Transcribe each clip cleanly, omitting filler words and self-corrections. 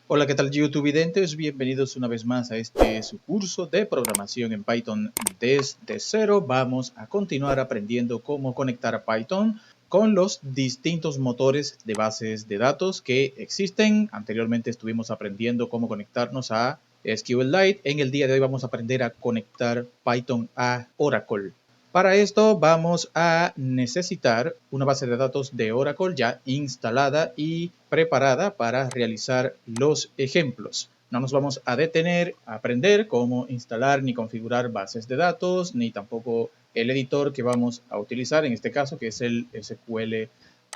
Hola, ¿qué tal YouTubevidentes? Bienvenidos una vez más a este su curso de programación en Python desde cero. Vamos a continuar aprendiendo cómo conectar a Python con los distintos motores de bases de datos que existen. Anteriormente estuvimos aprendiendo cómo conectarnos a SQLite. En el día de hoy vamos a aprender a conectar Python a Oracle. Para esto vamos a necesitar una base de datos de Oracle ya instalada y preparada para realizar los ejemplos. No nos vamos a detener a aprender cómo instalar ni configurar bases de datos, ni tampoco el editor que vamos a utilizar en este caso, que es el SQL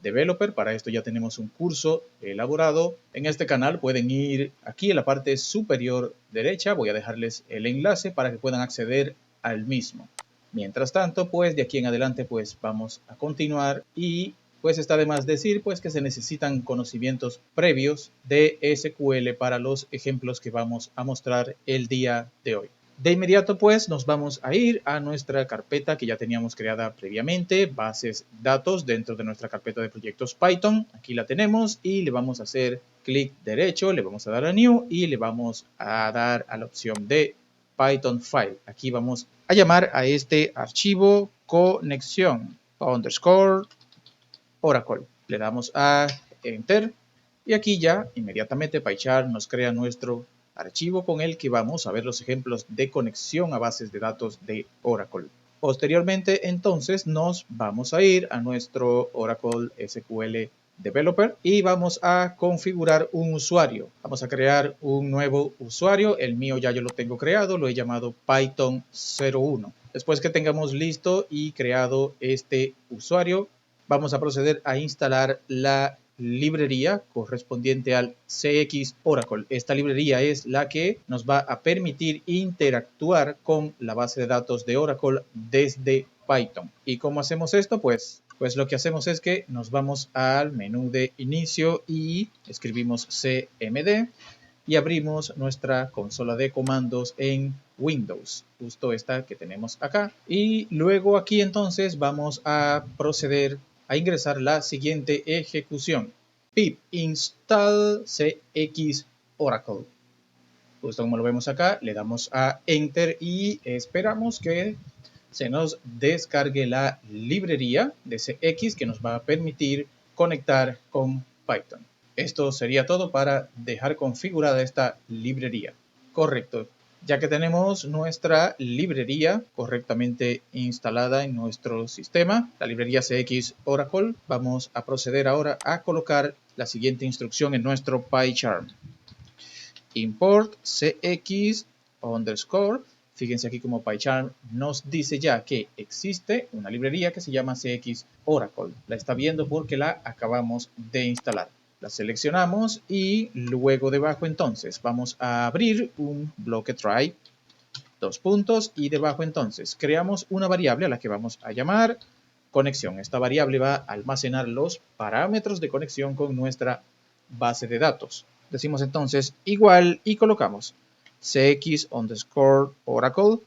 Developer. Para esto ya tenemos un curso elaborado en este canal. Pueden ir aquí en la parte superior derecha. Voy a dejarles el enlace para que puedan acceder al mismo. Mientras tanto, pues de aquí en adelante pues vamos a continuar y pues está de más decir pues que se necesitan conocimientos previos de SQL para los ejemplos que vamos a mostrar el día de hoy. De inmediato pues nos vamos a ir a nuestra carpeta que ya teníamos creada previamente, bases datos dentro de nuestra carpeta de proyectos Python. Aquí la tenemos y le vamos a hacer clic derecho, le vamos a dar a New y le vamos a dar a la opción de Python File. Aquí vamos a llamar a este archivo conexión underscore Oracle. Le damos a Enter y aquí ya inmediatamente PyCharm nos crea nuestro archivo con el que vamos a ver los ejemplos de conexión a bases de datos de Oracle. Posteriormente, entonces, nos vamos a ir a nuestro Oracle SQL Developer y vamos a configurar un usuario. Vamos a crear un nuevo usuario. El mío ya yo lo tengo creado, lo he llamado Python 01. Después que tengamos listo y creado este usuario, vamos a proceder a instalar la librería correspondiente al CX Oracle. Esta librería es la que nos va a permitir interactuar con la base de datos de Oracle desde Python. ¿Y cómo hacemos esto? Pues lo que hacemos es que nos vamos al menú de inicio y escribimos cmd y abrimos nuestra consola de comandos en Windows, justo esta que tenemos acá. Y luego aquí entonces vamos a proceder a ingresar la siguiente ejecución: pip install cx oracle. Justo como lo vemos acá, le damos a enter y esperamos que se nos descargue la librería de cx que nos va a permitir conectar con Python. Esto sería todo para dejar configurada esta librería. Correcto. Ya que tenemos nuestra librería correctamente instalada en nuestro sistema, la librería CX Oracle, vamos a proceder ahora a colocar la siguiente instrucción en nuestro PyCharm. Import cx underscore. Fíjense aquí como PyCharm nos dice ya que existe una librería que se llama CX Oracle. La está viendo porque la acabamos de instalar. La seleccionamos y luego debajo entonces vamos a abrir un bloque try, dos puntos, y debajo entonces creamos una variable a la que vamos a llamar conexión. Esta variable va a almacenar los parámetros de conexión con nuestra base de datos. Decimos entonces igual y colocamos cx underscore oracle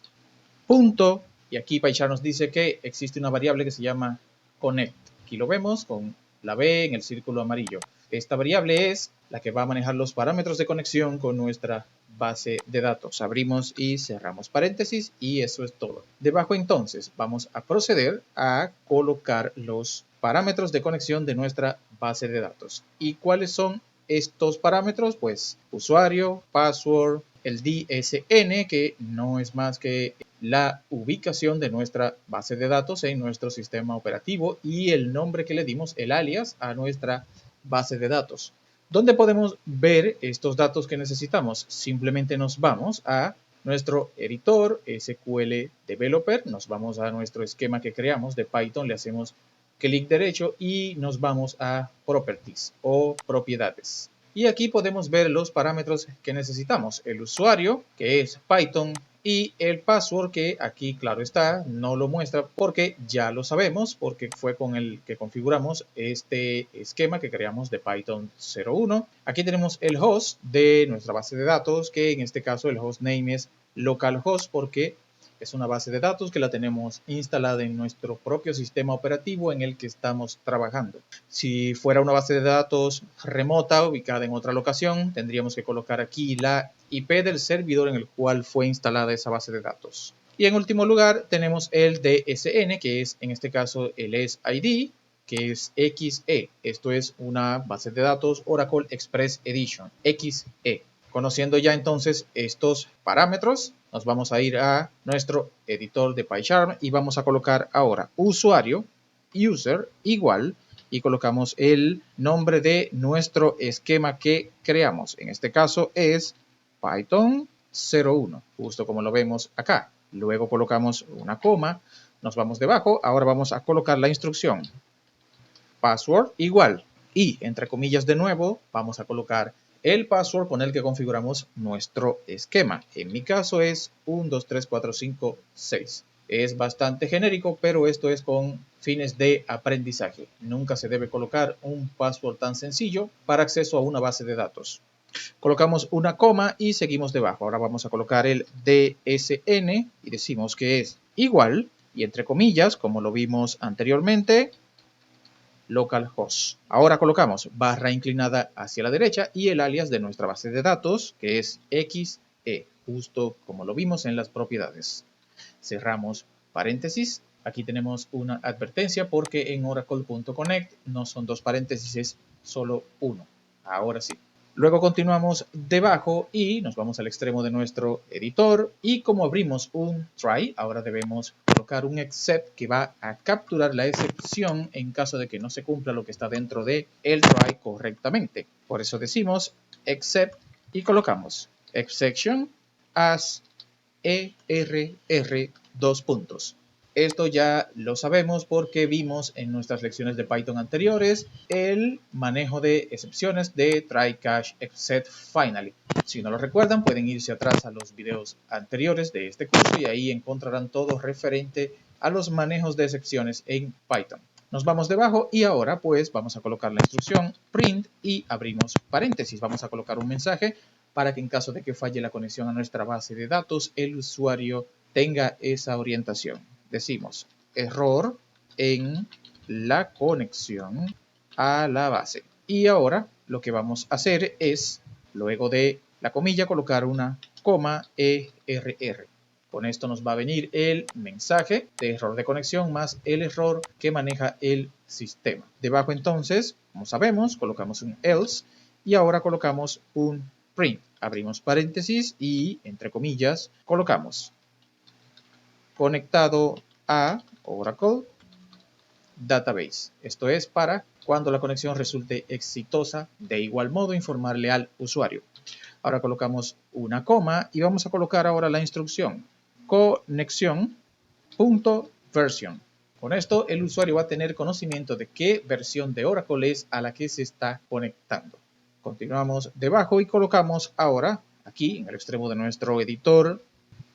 punto, y aquí PyCharm nos dice que existe una variable que se llama connect. Aquí lo vemos con la B en el círculo amarillo. Esta variable es la que va a manejar los parámetros de conexión con nuestra base de datos. Abrimos y cerramos paréntesis y eso es todo. Debajo entonces vamos a proceder a colocar los parámetros de conexión de nuestra base de datos. ¿Y cuáles son estos parámetros? Pues usuario, password, el DSN, que no es más que la ubicación de nuestra base de datos en nuestro sistema operativo, y el nombre que le dimos, el alias, a nuestra base de datos. ¿Dónde podemos ver estos datos que necesitamos? Simplemente nos vamos a nuestro editor SQL Developer, nos vamos a nuestro esquema que creamos de Python, le hacemos clic derecho y nos vamos a Properties o Propiedades. Y aquí podemos ver los parámetros que necesitamos: el usuario, que es Python, y el password, que aquí claro está, no lo muestra porque ya lo sabemos, porque fue con el que configuramos este esquema que creamos de Python 01. Aquí tenemos el host de nuestra base de datos, que en este caso el hostname es localhost porque Es una base de datos que la tenemos instalada en nuestro propio sistema operativo en el que estamos trabajando. Si fuera una base de datos remota, ubicada en otra locación, tendríamos que colocar aquí la IP del servidor en el cual fue instalada esa base de datos. Y en último lugar tenemos el DSN, que es en este caso el SID, que es XE. Esto es una base de datos Oracle Express Edition, XE. Conociendo ya entonces estos parámetros, nos vamos a ir a nuestro editor de PyCharm y vamos a colocar ahora usuario, user, igual, y colocamos el nombre de nuestro esquema que creamos. En este caso es Python 01, justo como lo vemos acá. Luego colocamos una coma, nos vamos debajo, ahora vamos a colocar la instrucción password igual y entre comillas de nuevo vamos a colocar el password con el que configuramos nuestro esquema. En mi caso es 1, 2, 3, 4, 5, 6. Es bastante genérico, pero esto es con fines de aprendizaje. Nunca se debe colocar un password tan sencillo para acceso a una base de datos. Colocamos una coma y seguimos debajo. Ahora vamos a colocar el DSN y decimos que es igual y entre comillas, como lo vimos anteriormente, localhost. Ahora colocamos barra inclinada hacia la derecha y el alias de nuestra base de datos, que es XE, justo como lo vimos en las propiedades. Cerramos paréntesis. Aquí tenemos una advertencia porque en oracle.connect no son dos paréntesis, es solo uno. Ahora sí. Luego continuamos debajo y nos vamos al extremo de nuestro editor y como abrimos un try, ahora debemos colocar un except que va a capturar la excepción en caso de que no se cumpla lo que está dentro de el try correctamente. Por eso decimos except y colocamos exception as ERR dos puntos. Esto ya lo sabemos porque vimos en nuestras lecciones de Python anteriores el manejo de excepciones de try catch except finally. Si no lo recuerdan, pueden irse atrás a los videos anteriores de este curso y ahí encontrarán todo referente a los manejos de excepciones en Python. Nos vamos debajo y ahora pues vamos a colocar la instrucción print y abrimos paréntesis. Vamos a colocar un mensaje para que en caso de que falle la conexión a nuestra base de datos, el usuario tenga esa orientación. Decimos error en la conexión a la base. Y ahora lo que vamos a hacer es, luego de la comilla, colocar una coma ERR. Con esto nos va a venir el mensaje de error de conexión más el error que maneja el sistema. Debajo entonces, como sabemos, colocamos un else y ahora colocamos un print. Abrimos paréntesis y, entre comillas, colocamos conectado a Oracle Database. Esto es para cuando la conexión resulte exitosa, de igual modo informarle al usuario. Ahora colocamos una coma y vamos a colocar ahora la instrucción conexión.version. Con esto el usuario va a tener conocimiento de qué versión de Oracle es a la que se está conectando. Continuamos debajo y colocamos ahora aquí en el extremo de nuestro editor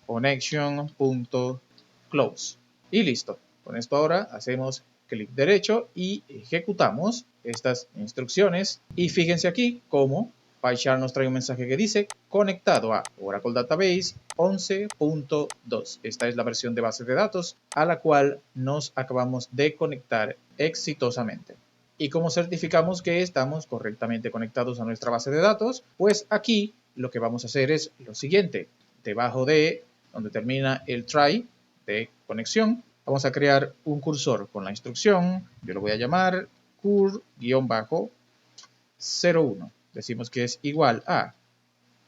connection.close y listo. Con esto ahora hacemos clic derecho y ejecutamos estas instrucciones y fíjense aquí cómo PyCharm nos trae un mensaje que dice conectado a Oracle Database 11.2. Esta es la versión de base de datos a la cual nos acabamos de conectar exitosamente. ¿Y cómo certificamos que estamos correctamente conectados a nuestra base de datos? Pues aquí lo que vamos a hacer es lo siguiente. Debajo de donde termina el try de conexión, vamos a crear un cursor con la instrucción. Yo lo voy a llamar cur-01. Decimos que es igual a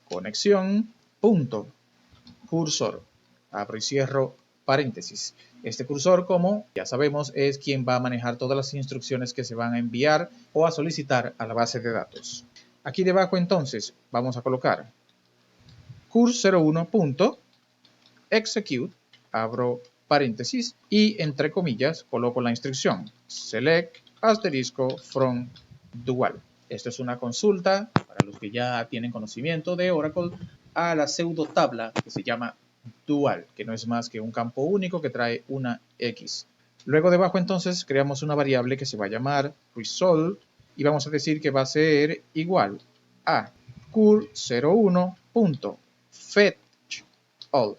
conexión.cursor. Abro y cierro paréntesis. Este cursor, como ya sabemos, es quien va a manejar todas las instrucciones que se van a enviar o a solicitar a la base de datos. Aquí debajo entonces vamos a colocar cur01.execute, abro paréntesis y entre comillas coloco la instrucción select asterisco from dual. Esto es una consulta para los que ya tienen conocimiento de Oracle a la pseudo tabla que se llama dual, que no es más que un campo único que trae una X. Luego debajo entonces creamos una variable que se va a llamar result y vamos a decir que va a ser igual a cur01.fetch all.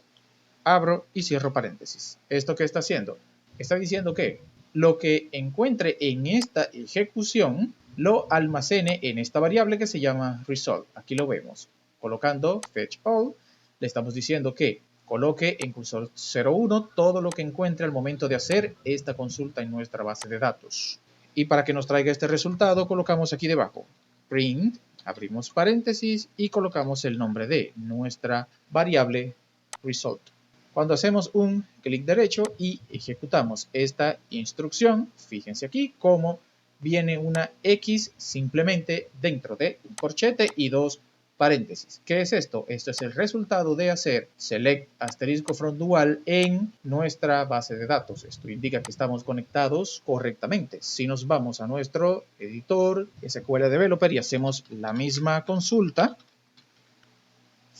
abro y cierro paréntesis. ¿Esto qué está haciendo? Está diciendo que lo que encuentre en esta ejecución lo almacene en esta variable que se llama result. Aquí lo vemos. Colocando fetch all, le estamos diciendo que coloque en cursor 01 todo lo que encuentre al momento de hacer esta consulta en nuestra base de datos. Y para que nos traiga este resultado, colocamos aquí debajo print, abrimos paréntesis y colocamos el nombre de nuestra variable result. Cuando hacemos un clic derecho y ejecutamos esta instrucción, fíjense aquí cómo viene una X simplemente dentro de un corchete y dos paréntesis. ¿Qué es esto? Esto es el resultado de hacer select asterisco from dual en nuestra base de datos. Esto indica que estamos conectados correctamente. Si nos vamos a nuestro editor SQL Developer y hacemos la misma consulta,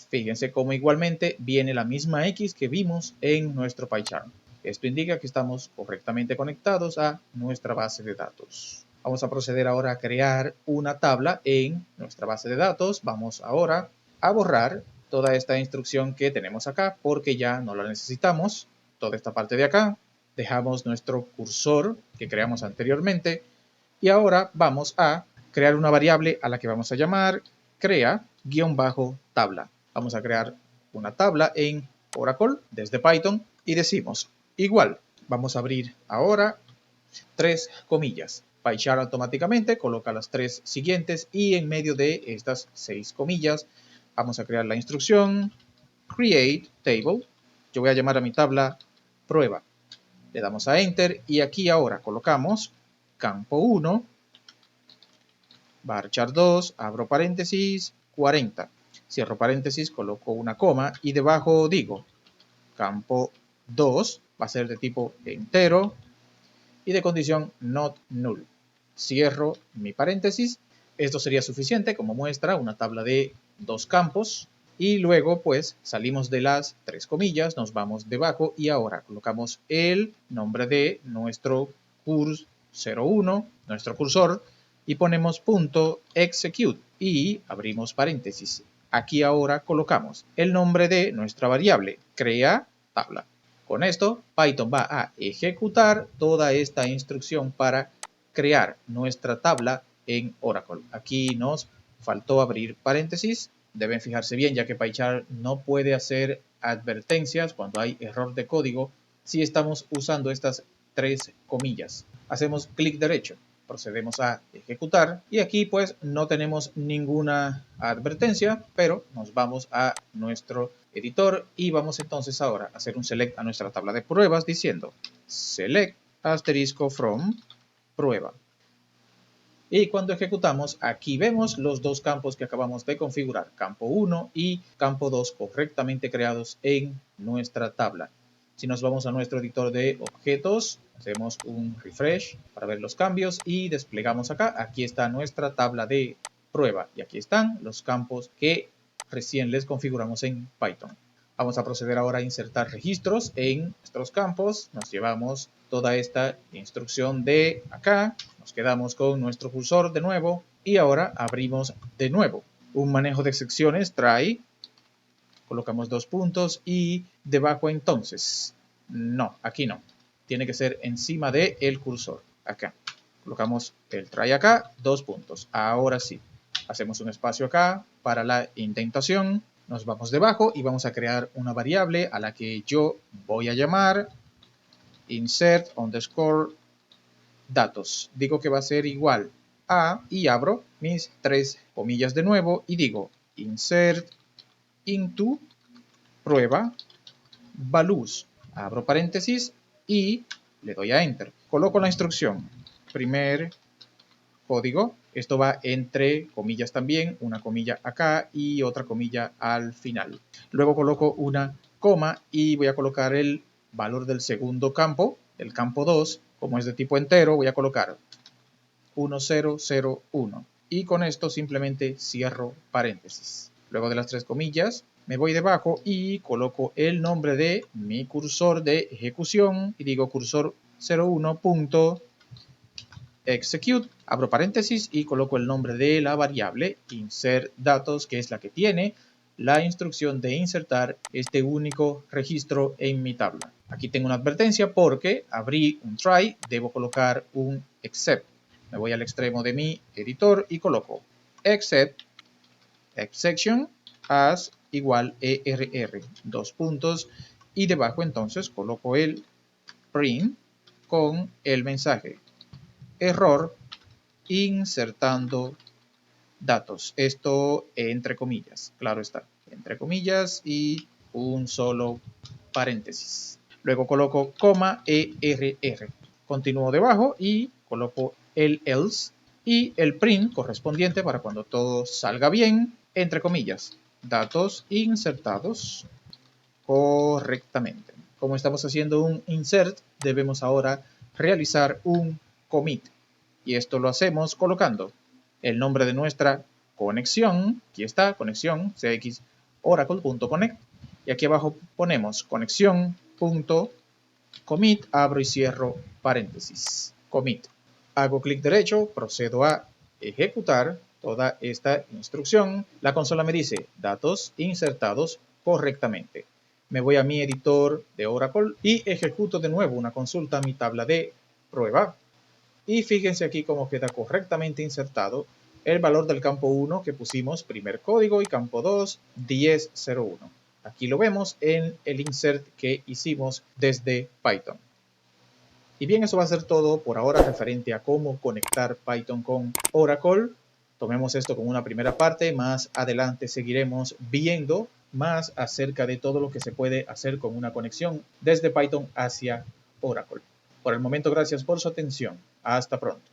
fíjense cómo igualmente viene la misma X que vimos en nuestro PyCharm. Esto indica que estamos correctamente conectados a nuestra base de datos. Vamos a proceder ahora a crear una tabla en nuestra base de datos. Vamos ahora a borrar toda esta instrucción que tenemos acá porque ya no la necesitamos. Toda esta parte de acá. Dejamos nuestro cursor que creamos anteriormente. Y ahora vamos a crear una variable a la que vamos a llamar crea-tabla. Vamos a crear una tabla en Oracle desde Python y decimos igual. Vamos a abrir ahora 3 comillas. PyCharm automáticamente coloca las 3 siguientes y en medio de estas 6 comillas vamos a crear la instrucción create table. Yo voy a llamar a mi tabla prueba. Le damos a enter y aquí ahora colocamos campo 1, varchar 2, abro paréntesis, 40. Cierro paréntesis, coloco una coma y debajo digo campo 2 va a ser de tipo entero y de condición not null. Cierro mi paréntesis. Esto sería suficiente como muestra una tabla de 2 campos y luego pues salimos de las 3 comillas, nos vamos debajo y ahora colocamos el nombre de nuestro curs 01, nuestro cursor y ponemos punto execute y abrimos paréntesis. Aquí ahora colocamos el nombre de nuestra variable crea tabla. Con esto, Python va a ejecutar toda esta instrucción para crear nuestra tabla en Oracle. Aquí nos faltó abrir paréntesis. Deben fijarse bien ya que PyCharm no puede hacer advertencias cuando hay error de código si estamos usando estas 3 comillas. Hacemos clic derecho, procedemos a ejecutar y aquí pues no tenemos ninguna advertencia, pero nos vamos a nuestro editor y vamos entonces ahora a hacer un select a nuestra tabla de pruebas diciendo select asterisco from prueba. Y cuando ejecutamos, aquí vemos los 2 campos que acabamos de configurar, campo 1 y campo 2 correctamente creados en nuestra tabla. Si nos vamos a nuestro editor de objetos, hacemos un refresh para ver los cambios y desplegamos acá. Aquí está nuestra tabla de prueba y aquí están los campos que recién les configuramos en Python. Vamos a proceder ahora a insertar registros en nuestros campos. Nos llevamos toda esta instrucción de acá. Nos quedamos con nuestro cursor de nuevo y ahora abrimos de nuevo un manejo de secciones try. Colocamos 2 puntos y debajo entonces, no, aquí no. Tiene que ser encima del cursor, acá. Colocamos el try acá, 2 puntos. Ahora sí, hacemos un espacio acá para la indentación. Nos vamos debajo y vamos a crear una variable a la que yo voy a llamar insert underscore datos. Digo que va a ser igual a y abro mis 3 comillas de nuevo y digo insert into prueba values. Abro paréntesis y le doy a enter. Coloco la instrucción primer código. Esto va entre comillas también, una comilla acá y otra comilla al final. Luego coloco una coma y voy a colocar el valor del segundo campo, el campo 2, como es de tipo entero, voy a colocar 1001 y con esto simplemente cierro paréntesis. Luego de las 3 comillas me voy debajo y coloco el nombre de mi cursor de ejecución y digo cursor 01.execute, abro paréntesis y coloco el nombre de la variable insert datos, que es la que tiene la instrucción de insertar este único registro en mi tabla. Aquí tengo una advertencia porque abrí un try, debo colocar un except. Me voy al extremo de mi editor y coloco except exception as igual err, dos puntos, y debajo entonces coloco el print con el mensaje error insertando datos. Esto entre comillas, claro está, entre comillas y un solo paréntesis. Luego coloco coma err. Continúo debajo y coloco el else y el print correspondiente para cuando todo salga bien, entre comillas, datos insertados correctamente. Como estamos haciendo un insert, debemos ahora realizar un commit. Y esto lo hacemos colocando el nombre de nuestra conexión. Aquí está, conexión, cx oracle.connect. Y aquí abajo ponemos conexión.commit, abro y cierro paréntesis. Commit. Hago clic derecho, procedo a ejecutar toda esta instrucción. La consola me dice datos insertados correctamente. Me voy a mi editor de Oracle y ejecuto de nuevo una consulta a mi tabla de prueba. Y fíjense aquí cómo queda correctamente insertado el valor del campo 1 que pusimos primer código y campo 2 1001. Aquí lo vemos en el insert que hicimos desde Python. Y bien, eso va a ser todo por ahora referente a cómo conectar Python con Oracle. Tomemos esto como una primera parte, más adelante seguiremos viendo más acerca de todo lo que se puede hacer con una conexión desde Python hacia Oracle. Por el momento, gracias por su atención. Hasta pronto.